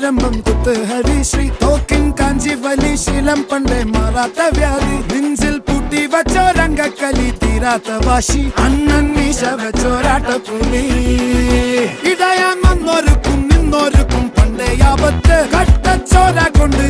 ആരംഭം കുത്ത് ഹരിശ്രീ തോക്കിൻ കാഞ്ചി വലി ശീലം പണ്ടേ മാറാത്ത വ്യാധി നെഞ്ചിൽ പൂട്ടി വച്ചോരംഗക്കലി തീരാത്ത വാശി അണ്ണൻ മീശ വെച്ചോരാട്ട പുലി ഇടയാൻ വന്നോർക്കും നിന്നോർക്കും പണ്ടേ ആപത്ത് കട്ടച്ചോര കൊണ്ട്